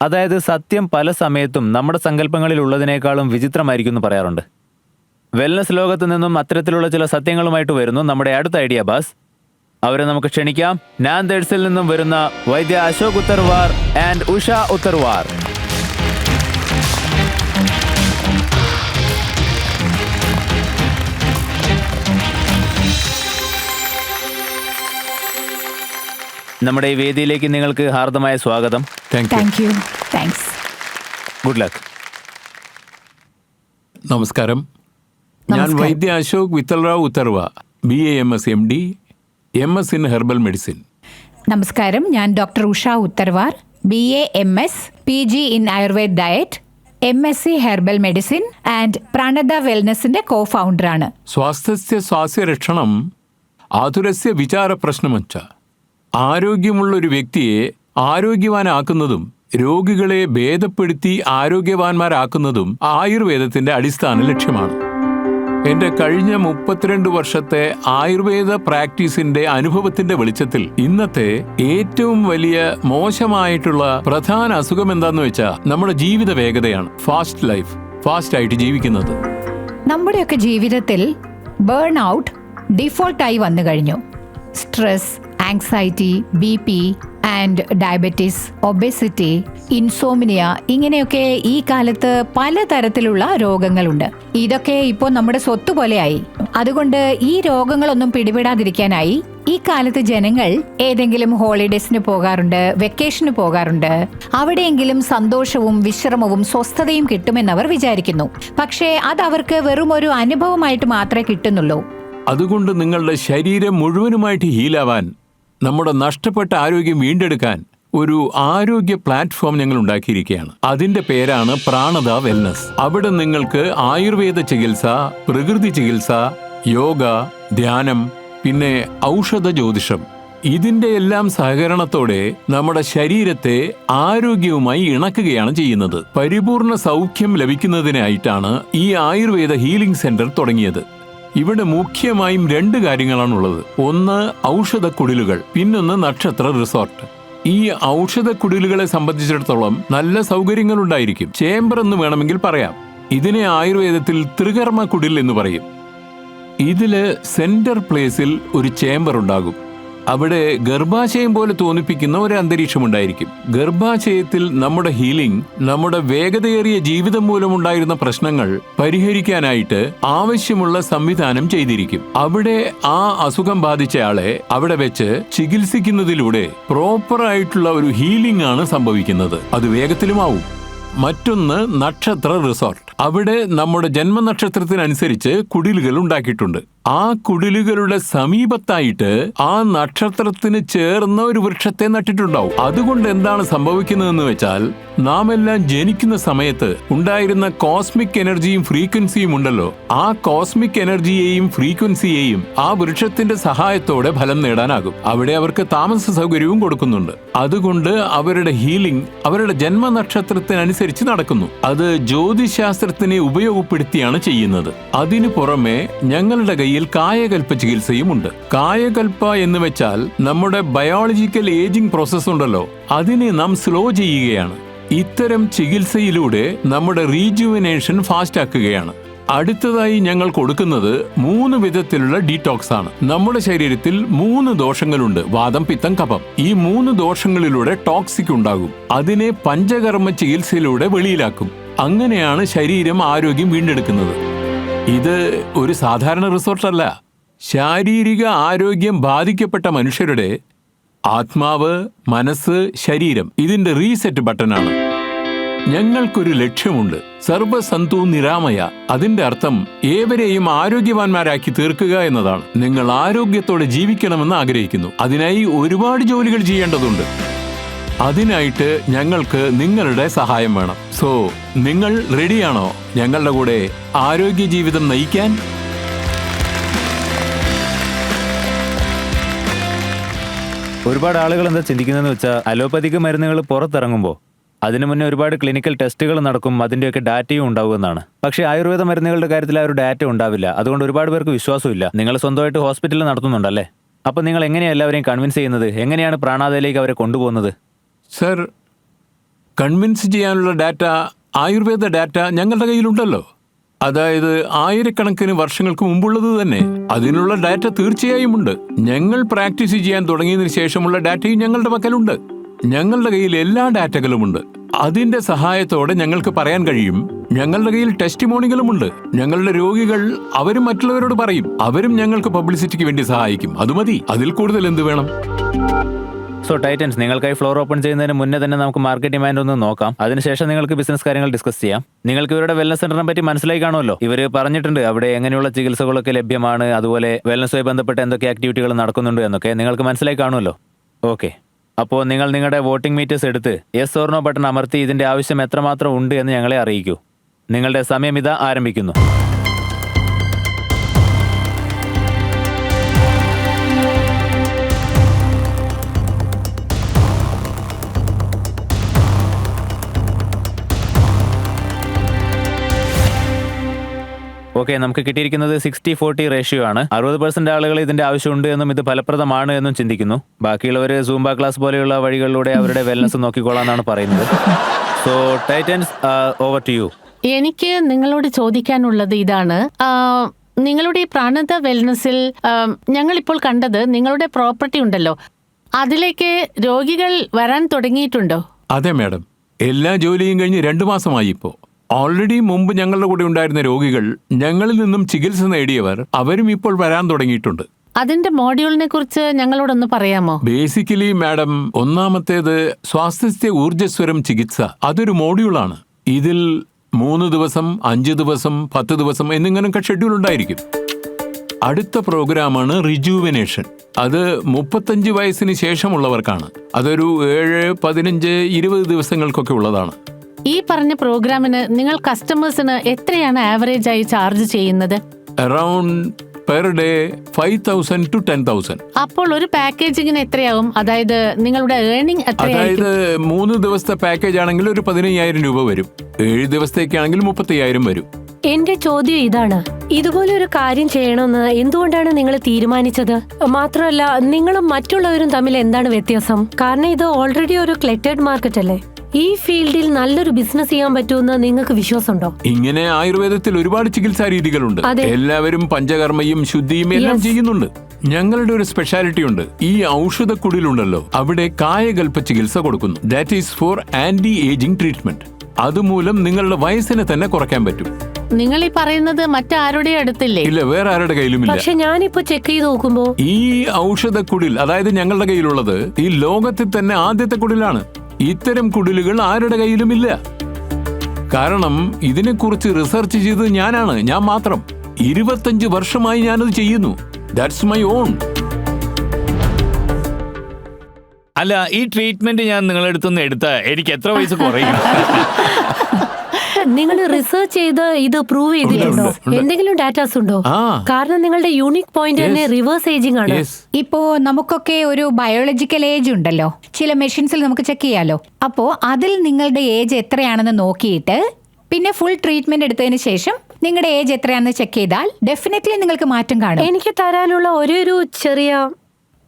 അതായത് സത്യം പല സമയത്തും നമ്മുടെ സങ്കല്പങ്ങളിൽ ഉള്ളതിനേക്കാളും വിചിത്രമായിരിക്കും എന്ന് പറയാറുണ്ട്. വെൽനസ് ലോകത്ത് നിന്നും അത്തരത്തിലുള്ള ചില സത്യങ്ങളുമായിട്ട് വരുന്നു നമ്മുടെ അടുത്ത ഐഡിയ ബാസ്. അവരെ നമുക്ക് ക്ഷണിക്കാം. നാൻദേഡ്സിൽ നിന്നും വരുന്ന വൈദ്യ അശോക് ഉത്തർവാർ ആൻഡ് ഉഷ ഉത്തർവാർ. നമ്മുടെ ഈ വേദിയിലേക്ക് നിങ്ങൾക്ക് ഹാർദമായ സ്വാഗതം. Thank you. Thanks. Good luck. നമസ്കാരം. ഞാൻ Vaidya Ashok Vitthalrao Uttarwa, BA MS MD, MS in herbal medicine. നമസ്കാരം. ഞാൻ doctor Usha Uttarwar, BA MS, PG in Ayurved diet, MSc herbal medicine and Pranada വെൽനസിന്റെ കോ ഫൗണ്ടറാണ്. സ്വാസ്ഥ്യസ്യ സ്വാസ്യരക്ഷണം ആതുരസ്യ വിചാര പ്രശ്നമച്ച. ആരോഗ്യമുള്ള ഒരു വ്യക്തിയെ ആരോഗ്യവാനാക്കുന്നതും രോഗികളെ ഭേദപ്പെടുത്തി ആരോഗ്യവാന്മാരാക്കുന്നതും ആയുർവേദത്തിന്റെ അടിസ്ഥാന ലക്ഷ്യമാണ്. എൻ്റെ കഴിഞ്ഞ 32 വർഷത്തെ ആയുർവേദ പ്രാക്ടീസിന്റെ അനുഭവത്തിന്റെ വെളിച്ചത്തിൽ ഇന്നത്തെ ഏറ്റവും വലിയ മോശമായിട്ടുള്ള പ്രധാന അസുഖം എന്താന്ന് വെച്ചാൽ നമ്മുടെ ജീവിത വേഗതയാണ്. ഫാസ്റ്റ് ലൈഫ്, ഫാസ്റ്റ് ആയിട്ട് ജീവിക്കുന്നത്. നമ്മുടെയൊക്കെ ജീവിതത്തിൽ ബേൺ ഔട്ട് ഡിഫോൾട്ടായി വന്നു കഴിഞ്ഞു. Stress, anxiety, BP and diabetes, obesity, insomnia, ഇങ്ങനെയൊക്കെ ഈ കാലത്ത് പലതരത്തിലുള്ള രോഗങ്ങളുണ്ട്. ഇതൊക്കെ ഇപ്പോൾ നമ്മുടെ സ്വത്ത് പോലെയായി. അതുകൊണ്ട് ഈ രോഗങ്ങളൊന്നും പിടിപെടാതിരിക്കാനായി ഈ കാലത്ത് ജനങ്ങൾ ഏതെങ്കിലും ഹോളിഡേസിന് പോകാറുണ്ട്, വെക്കേഷന് പോകാറുണ്ട്. അവിടെയെങ്കിലും സന്തോഷവും വിശ്രമവും സ്വസ്ഥതയും കിട്ടുമെന്നവർ വിചാരിക്കുന്നു. പക്ഷേ അത് അവർക്ക് വെറും ഒരു അനുഭവമായിട്ട് മാത്രമേ കിട്ടുന്നുള്ളൂ. അതുകൊണ്ട് നിങ്ങളുടെ ശരീരം മുഴുവനുമായിട്ട് ഹീലാവാൻ, നമ്മുടെ നഷ്ടപ്പെട്ട ആരോഗ്യം വീണ്ടെടുക്കാൻ ഒരു ആരോഗ്യ പ്ലാറ്റ്ഫോം ഞങ്ങൾ ഉണ്ടാക്കിയിരിക്കുകയാണ്. അതിന്റെ പേരാണ് പ്രാണദ വെൽനസ്. അവിടെ നിങ്ങൾക്ക് ആയുർവേദ ചികിത്സ, പ്രകൃതി ചികിത്സ, യോഗ, ധ്യാനം, പിന്നെ ഔഷധ ജ്യോതിഷം, ഇതിന്റെ എല്ലാം സഹകരണത്തോടെ നമ്മുടെ ശരീരത്തെ ആരോഗ്യവുമായി ഇണക്കുകയാണ് ചെയ്യുന്നത്. പരിപൂർണ സൗഖ്യം ലഭിക്കുന്നതിനായിട്ടാണ് ഈ ആയുർവേദ ഹീലിംഗ് സെന്റർ തുടങ്ങിയത്. ഇവിടെ മുഖ്യമായും 2 കാര്യങ്ങളാണുള്ളത്. ഒന്ന് ഔഷധ കുടിലുകൾ, പിന്നൊന്ന് നക്ഷത്ര റിസോർട്ട്. ഈ ഔഷധ കുടിലുകളെ സംബന്ധിച്ചിടത്തോളം നല്ല സൗകര്യങ്ങൾ ഉണ്ടായിരിക്കും. ചേംബർ എന്ന് വേണമെങ്കിൽ പറയാം. ഇതിനെ ആയുർവേദത്തിൽ ത്രികർമ്മ കുടിൽ എന്ന് പറയും. ഇതില് സെന്റർ പ്ലേസിൽ ഒരു ചേംബർ ഉണ്ടാകും. അവിടെ ഗർഭാശയം പോലെ തോന്നിപ്പിക്കുന്ന ഒരു അന്തരീക്ഷം ഉണ്ടായിരിക്കും. ഗർഭാശയത്തിൽ നമ്മുടെ ഹീലിംഗ്, നമ്മുടെ വേഗതയേറിയ ജീവിതം മൂലമുണ്ടായിരുന്ന പ്രശ്നങ്ങൾ പരിഹരിക്കാനായിട്ട് ആവശ്യമുള്ള സംവിധാനം ചെയ്തിരിക്കും. അവിടെ ആ അസുഖം ബാധിച്ചയാളെ അവിടെ വെച്ച് ചികിത്സിക്കുന്നതിലൂടെ പ്രോപ്പറായിട്ടുള്ള ഒരു ഹീലിംഗ് ആണ് സംഭവിക്കുന്നത്. അത് വേഗത്തിലുമാവും. മറ്റൊന്ന് നക്ഷത്ര റിസോർട്ട്. അവിടെ നമ്മുടെ ജന്മനക്ഷത്രത്തിനനുസരിച്ച് കുടിലുകൾ ഉണ്ടാക്കിയിട്ടുണ്ട്. ആ കുടിലുകളുടെ സമീപത്തായിട്ട് ആ നക്ഷത്രത്തിന് ചേർന്ന ഒരു വൃക്ഷത്തെ നട്ടിട്ടുണ്ടാവും. അതുകൊണ്ട് എന്താണ് സംഭവിക്കുന്നതെന്ന് വെച്ചാൽ, നാം എല്ലാം ജനിക്കുന്ന സമയത്ത് ഉണ്ടായിരുന്ന കോസ്മിക് എനർജിയും ഫ്രീക്വൻസിയും ഉണ്ടല്ലോ, ആ കോസ്മിക് എനർജിയെയും ഫ്രീക്വൻസിയെയും ആ വൃക്ഷത്തിന്റെ സഹായത്തോടെ ഫലം നേടാനാകും. അവിടെ അവർക്ക് താമസ സൗകര്യവും കൊടുക്കുന്നുണ്ട്. അതുകൊണ്ട് അവരുടെ ഹീലിംഗ് അവരുടെ ജന്മനക്ഷത്രത്തിനനുസരിച്ച് നടക്കുന്നു. അത് ജ്യോതിശാസ്ത്രത്തിനെ ഉപയോഗപ്പെടുത്തിയാണ് ചെയ്യുന്നത്. അതിനു പുറമെ ഞങ്ങളുടെ കയ്യിൽ കായകൽപ്പ ചികിത്സയും ഉണ്ട്. കായകൽപ്പ എന്ന് വെച്ചാൽ നമ്മുടെ ബയോളജിക്കൽ ഏജിംഗ് പ്രോസസ് ഉണ്ടല്ലോ, അതിനെ നാം സ്ലോ ചെയ്യുകയാണ്. ഇത്തരം ചികിത്സയിലൂടെ നമ്മുടെ റീജുവിനേഷൻ ഫാസ്റ്റ് ആക്കുകയാണ്. അടുത്തതായി ഞങ്ങൾ കൊടുക്കുന്നത് 3 വിധത്തിലുള്ള ഡീടോക്സ് ആണ്. നമ്മുടെ ശരീരത്തിൽ 3 ദോഷങ്ങളുണ്ട്: വാദം, പിത്തം, കഫം. ഈ 3 ദോഷങ്ങളിലൂടെ ടോക്സിക് ഉണ്ടാകും. അതിനെ പഞ്ചകർമ്മ ചികിത്സയിലൂടെ വെളിയിലാക്കും. അങ്ങനെയാണ് ശരീരം ആരോഗ്യം വീണ്ടെടുക്കുന്നത്. ഇത് ഒരു സാധാരണ റിസോർട്ടല്ല. ശാരീരിക ആരോഗ്യം ബാധിക്കപ്പെട്ട മനുഷ്യരുടെ ആത്മാവ്, മനസ്സ്, ശരീരം, ഇതിന്റെ റീസെറ്റ് ബട്ടനാണ്. ഞങ്ങൾക്കൊരു ലക്ഷ്യമുണ്ട്: സർവസന്തു നിരാമയ. അതിന്റെ അർത്ഥം ഏവരെയും ആരോഗ്യവാന്മാരാക്കി തീർക്കുക എന്നതാണ്. നിങ്ങൾ ആരോഗ്യത്തോടെ ജീവിക്കണമെന്ന് ആഗ്രഹിക്കുന്നു. അതിനായി ഒരുപാട് ജോലികൾ ചെയ്യേണ്ടതുണ്ട്. അതിനായിട്ട് ഞങ്ങൾക്ക് നിങ്ങളുടെ സഹായം വേണം. സോ നിങ്ങൾ റെഡിയാണോ ഞങ്ങളുടെ കൂടെ ആരോഗ്യ ജീവിതം നയിക്കാൻ? ഒരുപാട് ആളുകൾ എന്താ ചിന്തിക്കുന്നതെന്ന് വെച്ചാൽ, അലോപ്പതിക് മരുന്നുകൾ പുറത്തിറങ്ങുമ്പോൾ അതിനു മുന്നേ ഒരുപാട് ക്ലിനിക്കൽ ടെസ്റ്റുകൾ നടക്കും, അതിൻ്റെയൊക്കെ ഡാറ്റയും ഉണ്ടാവുമെന്നാണ്. പക്ഷേ ആയുർവേദ മരുന്നുകളുടെ കാര്യത്തിൽ ആ ഒരു ഡാറ്റ ഉണ്ടാവില്ല. അതുകൊണ്ട് ഒരുപാട് പേർക്ക് വിശ്വാസമില്ല. നിങ്ങൾ സ്വന്തമായിട്ട് ഹോസ്പിറ്റലിൽ നടത്തുന്നുണ്ടല്ലേ? അപ്പോൾ നിങ്ങൾ എങ്ങനെയാണ് എല്ലാവരെയും കൺവിൻസ് ചെയ്യുന്നത്? എങ്ങനെയാണ് പ്രാണാദയിലേക്ക് അവരെ കൊണ്ടുപോകുന്നത്? സർ, കൺവിൻസ് ചെയ്യാനുള്ള ഡാറ്റ, ആയുർവേദ ഡാറ്റ ഞങ്ങളുടെ കയ്യിലുണ്ടല്ലോ. അതായത് ആയിരക്കണക്കിന് വർഷങ്ങൾക്ക് മുമ്പുള്ളത് തന്നെ. അതിനുള്ള ഡാറ്റ തീർച്ചയായും ഉണ്ട്. ഞങ്ങൾ പ്രാക്ടീസ് ചെയ്യാൻ തുടങ്ങിയതിനു ശേഷമുള്ള ഡാറ്റയും ഞങ്ങളുടെ പക്കലുണ്ട്. ഞങ്ങളുടെ കയ്യിൽ എല്ലാ ഡാറ്റകളുമുണ്ട്. അതിന്റെ സഹായത്തോടെ ഞങ്ങൾക്ക് പറയാൻ കഴിയും. ഞങ്ങളുടെ കയ്യിൽ ടെസ്റ്റിമോണികളുമുണ്ട്. ഞങ്ങളുടെ രോഗികൾ അവരും മറ്റുള്ളവരോട് പറയും. അവരും ഞങ്ങൾക്ക് പബ്ലിസിറ്റിക്ക് വേണ്ടി സഹായിക്കും. അത് മതി. അതിൽ കൂടുതൽ എന്ത് വേണം? സോ ടൈറ്റൻസ്, നിങ്ങൾക്കായി ഫ്ലോർ ഓപ്പൺ ചെയ്യുന്നതിന് മുന്നേ തന്നെ നമുക്ക് മാർക്കറ്റ് ഡിമാൻഡ് ഒന്ന് നോക്കാം. അതിനുശേഷം നിങ്ങൾക്ക് ബിസിനസ് കാര്യങ്ങൾ ഡിസ്കസ് ചെയ്യാം. നിങ്ങൾക്ക് ഇവരുടെ വെൽനസ് സെന്ററിനെ പറ്റി മനസ്സിലായി കാണുമല്ലോ. ഇവർ പറഞ്ഞിട്ടുണ്ട് അവിടെ എങ്ങനെയുള്ള ചികിത്സകളൊക്കെ ലഭ്യമാണ്, അതുപോലെ വെൽനസുമായി ബന്ധപ്പെട്ട എന്തൊക്കെ ആക്ടിവിറ്റികൾ നടക്കുന്നുണ്ട് എന്നൊക്കെ നിങ്ങൾക്ക് മനസ്സിലായി കാണുമല്ലോ. ഓക്കെ, അപ്പോൾ നിങ്ങൾ നിങ്ങളുടെ വോട്ടിംഗ് മീറ്റേഴ്സ് എടുത്ത് യെസ് ഓർ നോ ബട്ടൺ അമർത്തി ഇതിന്റെ ആവശ്യം എത്രമാത്രം ഉണ്ട് എന്ന് ഞങ്ങളെ അറിയിക്കൂ. നിങ്ങളുടെ സമയം ഇതാ ആരംഭിക്കുന്നു. ഓക്കെ, നമുക്ക് കിട്ടിയിരിക്കുന്നത് 60-40 റേഷ്യോ ആണ്. 60% ആളുകൾ ഇതിന്റെ ആവശ്യമുണ്ട് എന്നും ഇത് ഫലപ്രദമാണ് എന്നും ചിന്തിക്കുന്നു. ബാക്കിയുള്ളവർ സൂംബ ക്ലാസ് പോലെയുള്ള വഴികളിലൂടെ അവരുടെ വെൽനസ് നോക്കിക്കോളാന്നാണ് പറയുന്നത്. So Titans, over to you. എനിക്ക് നിങ്ങളോട് ചോദിക്കാനുള്ളത് ഇതാണ്. നിങ്ങളുടെ ഈ പ്രാണത വെൽനസിൽ ഞങ്ങളിപ്പോൾ കണ്ടത് നിങ്ങളുടെ പ്രോപ്പർട്ടി ഉണ്ടല്ലോ, അതിലേക്ക് രോഗികൾ വരാൻ തുടങ്ങിയിട്ടുണ്ടോ? അതെ മാഡം, എല്ലാ ജോലിയും കഴിഞ്ഞ് 2 മാസമായി ഇപ്പോൾ. ഓൾറെഡി മുമ്പ് ഞങ്ങളുടെ കൂടെ ഉണ്ടായിരുന്ന രോഗികൾ, ഞങ്ങളിൽ നിന്നും ചികിത്സ നേടിയവർ, അവരും ഇപ്പോൾ വരാൻ തുടങ്ങിയിട്ടുണ്ട്. അതിന്റെ മോഡ്യൂളിനെ കുറിച്ച് ഞങ്ങളോടൊന്ന് പറയാമോ? ബേസിക്കലി മാഡം, ഒന്നാമത്തേത് സ്വാസ്ഥ്യ ഊർജ്ജസ്വരം ചികിത്സ. അതൊരു മോഡ്യൂളാണ്. ഇതിൽ 3 ദിവസം, 5 ദിവസം, 10 ദിവസം എന്നിങ്ങനൊക്കെ ഷെഡ്യൂൾ ഉണ്ടായിരിക്കും. അടുത്ത പ്രോഗ്രാമാണ് റിജുവിനേഷൻ. അത് 35 വയസ്സിന് ശേഷമുള്ളവർക്കാണ്. അതൊരു 7, 15, 20 ദിവസങ്ങൾക്കൊക്കെ ഉള്ളതാണ്. ഈ പറഞ്ഞ പ്രോഗ്രാമിന് നിങ്ങൾ കസ്റ്റമേഴ്സിന് എത്രയാണ് ആവറേജ് ആയി ചാർജ് ചെയ്യുന്നത്? Around per day 5,000 to 10,000. അപ്പോൾ ഒരു പാക്കേജിങ്ങിന് എത്രയാവും? അതായത് നിങ്ങളുടെ ഏർണിംഗ് അതായത് 3 ദിവസത്തെ പാക്കേജ് ആണെങ്കിൽ ഒരു 15,000 രൂപ വരും. 7 ദിവസത്തേക്കാണെങ്കിൽ 35,000 വരും. എന്റെ ചോദ്യം ഇതാണ്, ഇതുപോലെ ഒരു കാര്യം ചെയ്യണമെന്ന് എന്തുകൊണ്ടാണ് നിങ്ങൾ തീരുമാനിച്ചത്? മാത്രമല്ല, നിങ്ങളും മറ്റുള്ളവരും തമ്മിൽ എന്താണ് വ്യത്യാസം? കാരണം ഇത് ഓൾറെഡി ഒരു ക്ലറ്റേർഡ് മാർക്കറ്റ് അല്ലേ. ഈ ഫീൽഡിൽ നല്ലൊരു ബിസിനസ് ചെയ്യാൻ പറ്റുമെന്ന് നിങ്ങൾക്ക് വിശ്വാസമുണ്ടോ? ഇങ്ങനെ ആയുർവേദത്തിൽ ഒരുപാട് ചികിത്സാ രീതികളുണ്ട്. എല്ലാവരും പഞ്ചകർമ്മയും ശുദ്ധിയും എല്ലാം ചെയ്യുന്നുണ്ട്. ഞങ്ങളുടെ ഒരു സ്പെഷ്യാലിറ്റി ഉണ്ട്. ഈ ഔഷധക്കുടിലുണ്ടല്ലോ, അവിടെ കായകൽപ്പ ചികിത്സ കൊടുക്കുന്നു. That is for anti ageing treatment. അതുമൂലം നിങ്ങളുടെ വയസ്സിനെ തന്നെ കുറയ്ക്കാൻ പറ്റും. നിങ്ങൾ ഈ പറയുന്നത് മറ്റാരുടെ അടുത്തില്ലേ? ഇല്ല, വേറെ ആരുടെ കയ്യിലുമില്ല. പക്ഷെ ഞാനിപ്പോ ചെക്ക് ചെയ്ത് നോക്കുമ്പോ ഈ ഔഷധക്കുടിൽ, അതായത് ഞങ്ങളുടെ കയ്യിലുള്ളത്, ഈ ലോകത്തിൽ തന്നെ ആദ്യത്തെ കുടിലാണ്. ഇത്തരം കുടിലുകൾ ആരുടെ കയ്യിലുമില്ല. കാരണം ഇതിനെക്കുറിച്ച് റിസർച്ച് ചെയ്തത് ഞാനാണ്, ഞാൻ മാത്രം. 25 വർഷമായി ഞാനത് ചെയ്യുന്നു. That's my own. അല്ല, ഈ ട്രീറ്റ്മെന്റ് ഞാൻ നിങ്ങളുടെ അടുത്തുനിന്ന് എടുത്താൽ എനിക്ക് എത്ര വയസ്സ് കുറയും? നിങ്ങൾ റിസർച്ച് ചെയ്ത് ഇത് പ്രൂവ് ചെയ്തിട്ടുണ്ടോ? എന്തെങ്കിലും ഡാറ്റാസ് ഉണ്ടോ? കാരണം നിങ്ങളുടെ യൂണിക് പോയിന്റ് തന്നെ റിവേഴ്സ് ഏജിംഗ് ആണ്. ഇപ്പോ നമുക്കൊക്കെ ഒരു ബയോളജിക്കൽ ഏജ് ഉണ്ടല്ലോ, ചില മെഷീൻസിൽ നമുക്ക് ചെക്ക് ചെയ്യാലോ. അപ്പോ അതിൽ നിങ്ങളുടെ ഏജ് എത്രയാണെന്ന് നോക്കിയിട്ട് പിന്നെ ഫുൾ ട്രീറ്റ്മെന്റ് എടുത്തതിന് ശേഷം നിങ്ങളുടെ ഏജ് എത്രയാണെന്ന് ചെക്ക് ചെയ്താൽ ഡെഫിനറ്റ്ലി നിങ്ങൾക്ക് മാറ്റം കാണും. എനിക്ക് തരാനുള്ള ഒരു ചെറിയ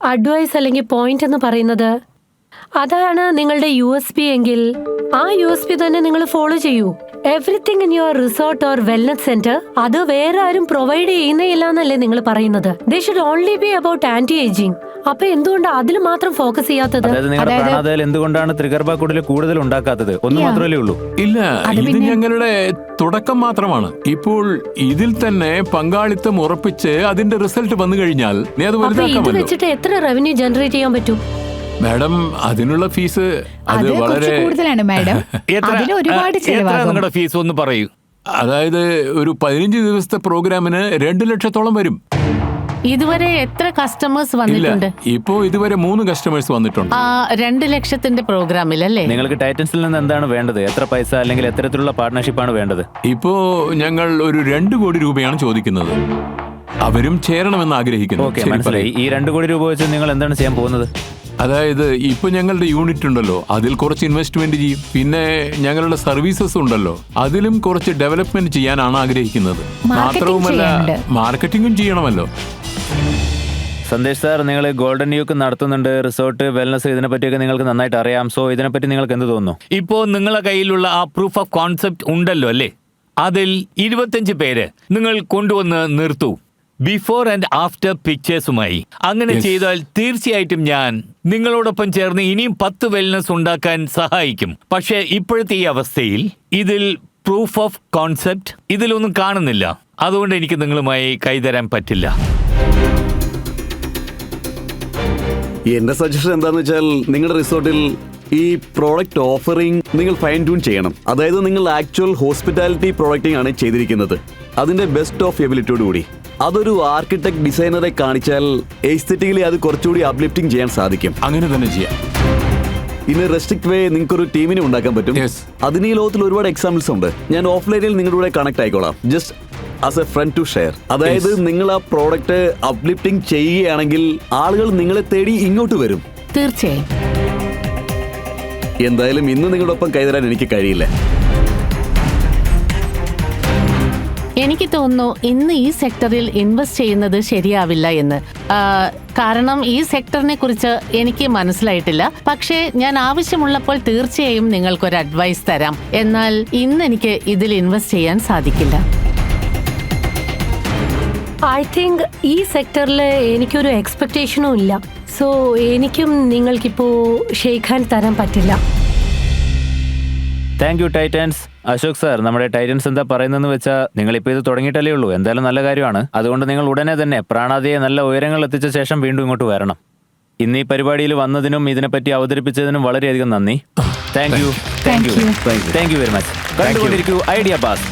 അഡ്വൈസ് അല്ലെങ്കിൽ പോയിന്റ് എന്ന് പറയുന്നത്, അതാണ് നിങ്ങളുടെ USP എങ്കിൽ ആ USP തന്നെ നിങ്ങൾ ഫോളോ ചെയ്യൂ. Everything in your resort or wellness centre അത് വേറെ ആരും പ്രൊവൈഡ് ചെയ്യുന്നില്ല എന്നല്ലേ നിങ്ങൾ പറയുന്നത്? They should only be about anti ageing. അപ്പൊ എന്തുകൊണ്ട് അതിൽ മാത്രം ഫോക്കസ് ചെയ്യാത്തത്? എന്തുകൊണ്ടാണ് ത്രിഗർഭക്കുടിൽ കൂടുതൽ ഉണ്ടാക്കാത്തത്? ഒന്ന് മാത്രമല്ലേ ഉള്ളൂ. ഇല്ല, ഇത് ഞങ്ങളുടെ തുടക്കം മാത്രമാണ്. ഇപ്പോൾ ഇതിൽ തന്നെ പങ്കാളിത്തം ഉറപ്പിച്ച് അതിന്റെ റിസൾട്ട് വന്നു കഴിഞ്ഞാൽ ഇത് വെച്ചിട്ട് എത്ര റവന്യൂ ജനറേറ്റ് ചെയ്യാൻ പറ്റും? മാഡം, അതിനുള്ള ഫീസ് അത് വളരെ കൂടുതലാണ് മാഡം. ഒരുപാട് നിങ്ങളുടെ ഫീസ് ഒന്ന് പറയൂ. അതായത് ഒരു 15 ദിവസത്തെ പ്രോഗ്രാമിന് 2 ലക്ഷത്തോളം വരും. ഇതുവരെ എത്ര കസ്റ്റമേഴ്സ് വന്നിട്ടുണ്ട്? ഇപ്പോ ഇതുവരെ 3 കസ്റ്റമേഴ്സ് വന്നിട്ടുണ്ട്. 2 ലക്ഷത്തിന്റെ പ്രോഗ്രാമിൽ അല്ലേ? നിങ്ങൾക്ക് ടൈറ്റൻസിൽ നിന്ന് എന്താണ് വേണ്ടത്? എത്ര പൈസ അല്ലെങ്കിൽ എത്തരത്തിലുള്ള പാർട്ട്ണർഷിപ്പാണ് വേണ്ടത്? ഇപ്പോ ഞങ്ങൾ ഒരു 2 കോടി രൂപയാണ് ചോദിക്കുന്നത്. അവരും ചേരണമെന്ന് ആഗ്രഹിക്കുന്നു. ഓക്കെ, മനസ്സിലായി. ഈ 2 കോടി രൂപ വെച്ച് നിങ്ങൾ എന്താണ് ചെയ്യാൻ പോകുന്നത്? അതായത് ഇപ്പൊ ഞങ്ങളുടെ യൂണിറ്റ് ഉണ്ടല്ലോ, അതിൽ കുറച്ച് ഇൻവെസ്റ്റ്മെന്റ് ചെയ്യും. പിന്നെ ഞങ്ങളുടെ സർവീസസ് ഉണ്ടല്ലോ, അതിലും കുറച്ച് ഡെവലപ്മെന്റ് ചെയ്യാനാണ് ആഗ്രഹിക്കുന്നത്. മാത്രവുമല്ല, മാർക്കറ്റിംഗും ചെയ്യണമല്ലോ. സന്ദേശ് സാർ, നിങ്ങൾ ഗോൾഡൻ യൂക്ക് നടത്തുന്നുണ്ട്, റിസോർട്ട്, വെൽനസ്, ഇതിനെ പറ്റിയൊക്കെ നിങ്ങൾക്ക് നന്നായിട്ട് അറിയാം. സോ ഇതിനെപ്പറ്റി നിങ്ങൾക്ക് എന്ത് തോന്നുന്നു? ഇപ്പോ നിങ്ങളെ കയ്യിലുള്ള ആ പ്രൂഫ് ഓഫ് കോൺസെപ്റ്റ് ഉണ്ടല്ലോ അല്ലേ, അതിൽ 25 പേര് നിങ്ങൾ കൊണ്ടുവന്ന് നിർത്തൂ, ബിഫോർ ആൻഡ് ആഫ്റ്റർ പിക്ചേഴ്സുമായി. അങ്ങനെ ചെയ്താൽ തീർച്ചയായിട്ടും ഞാൻ നിങ്ങളോടൊപ്പം ചേർന്ന് ഇനിയും 10 വെൽനസ് ഉണ്ടാക്കാൻ സഹായിക്കും. പക്ഷേ ഇപ്പോഴത്തെ ഈ അവസ്ഥയിൽ ഇതിൽ പ്രൂഫ് ഓഫ് കോൺസെപ്റ്റ് ഇതിലൊന്നും കാണുന്നില്ല. അതുകൊണ്ട് എനിക്ക് നിങ്ങളുമായി കൈതരാൻ പറ്റില്ല. എന്റെ സജഷൻ എന്താന്ന് വെച്ചാൽ നിങ്ങളുടെ റിസോർട്ടിൽ ഈ പ്രോഡക്റ്റ് ഓഫറിംഗ് നിങ്ങൾ ഫൈൻ ട്യൂൺ ചെയ്യണം. അതായത് നിങ്ങൾ ആക്ച്വൽ ഹോസ്പിറ്റാലിറ്റി പ്രോഡക്റ്റിംഗ് ആണ് ചെയ്തിരിക്കുന്നത്, അതിന്റെ ബെസ്റ്റ് ഓഫ് എബിലിറ്റിയോട് കൂടി. അതൊരു ആർക്കിടെക്ട് ഡിസൈനറെ കാണിച്ചാൽ എസ്തെറ്റിക്കലി അത് കുറച്ചുകൂടി അപ്ലിഫ്റ്റിംഗ് ചെയ്യാൻ സാധിക്കും. അങ്ങനെ തന്നെ ചെയ്യാം. ഇൻ എ റെസ്ട്രിക്ട് വേ നിങ്ങൾക്ക് ഒരു ടീമിനെ ഉണ്ടാക്കാൻ പറ്റും. Yes. അതിന് ഈ ലോകത്തിൽ ഒരുപാട് എക്സാമ്പിൾസ് ഉണ്ട്. ഞാൻ ഓഫ്ലൈനിൽ നിങ്ങളുടെ കൂടെ കണക്ട് ആയിക്കോളാം, just as a friend to share. അതായത് നിങ്ങൾ ആ പ്രോഡക്റ്റ് അപ്ലിഫ്റ്റിംഗ് ചെയ്യുകയാണെങ്കിൽ ആളുകൾ നിങ്ങളെ തേടി ഇങ്ങോട്ട് വരും. തീർച്ചയായും. എന്തായാലും ഇന്ന് നിങ്ങളുടെ ഒപ്പം കൈതരാൻ എനിക്ക് കഴിയില്ല. എനിക്ക് തോന്നുന്നു ഇന്ന് ഈ സെക്ടറിൽ ഇൻവെസ്റ്റ് ചെയ്യുന്നത് ശരിയാവില്ല എന്ന്. കാരണം ഈ സെക്ടറിനെ കുറിച്ച് എനിക്ക് മനസ്സിലായിട്ടില്ല. പക്ഷേ ഞാൻ ആവശ്യമുള്ളപ്പോൾ തീർച്ചയായും നിങ്ങൾക്കൊരു അഡ്വൈസ് തരാം. എന്നാൽ ഇന്ന് എനിക്ക് ഇതിൽ ഇൻവെസ്റ്റ് ചെയ്യാൻ സാധിക്കില്ല. ഐ തിങ്ക് ഈ സെക്ടറിൽ എനിക്കൊരു എക്സ്പെക്ടേഷനും ഇല്ല. സോ എനിക്കും നിങ്ങൾക്കിപ്പോ ഷേക്ക് ഹാൻഡ് തരാൻ പറ്റില്ല. Thank you Titans. Ashok sir, നമ്മുടെ ടൈറ്റൻസ് എന്താ പറയുന്നതെന്ന് വെച്ചാൽ നിങ്ങളിപ്പോൾ ഇത് തുടങ്ങിയിട്ടല്ലേ ഉള്ളൂ. എന്തായാലും നല്ല കാര്യമാണ്. അതുകൊണ്ട് നിങ്ങൾ ഉടനെ തന്നെ പ്രാണാദിയെ നല്ല ഉയരങ്ങളിൽ എത്തിച്ച ശേഷം വീണ്ടും ഇങ്ങോട്ട് വരണം. ഇന്ന് ഈ പരിപാടിയിൽ വന്നതിനും ഇതിനെപ്പറ്റി അവതരിപ്പിച്ചതിനും വളരെയധികം നന്ദി. Thank you very much. കണ്ടുകൊണ്ടിരിക്കൂ ഐഡിയ ബാസ്.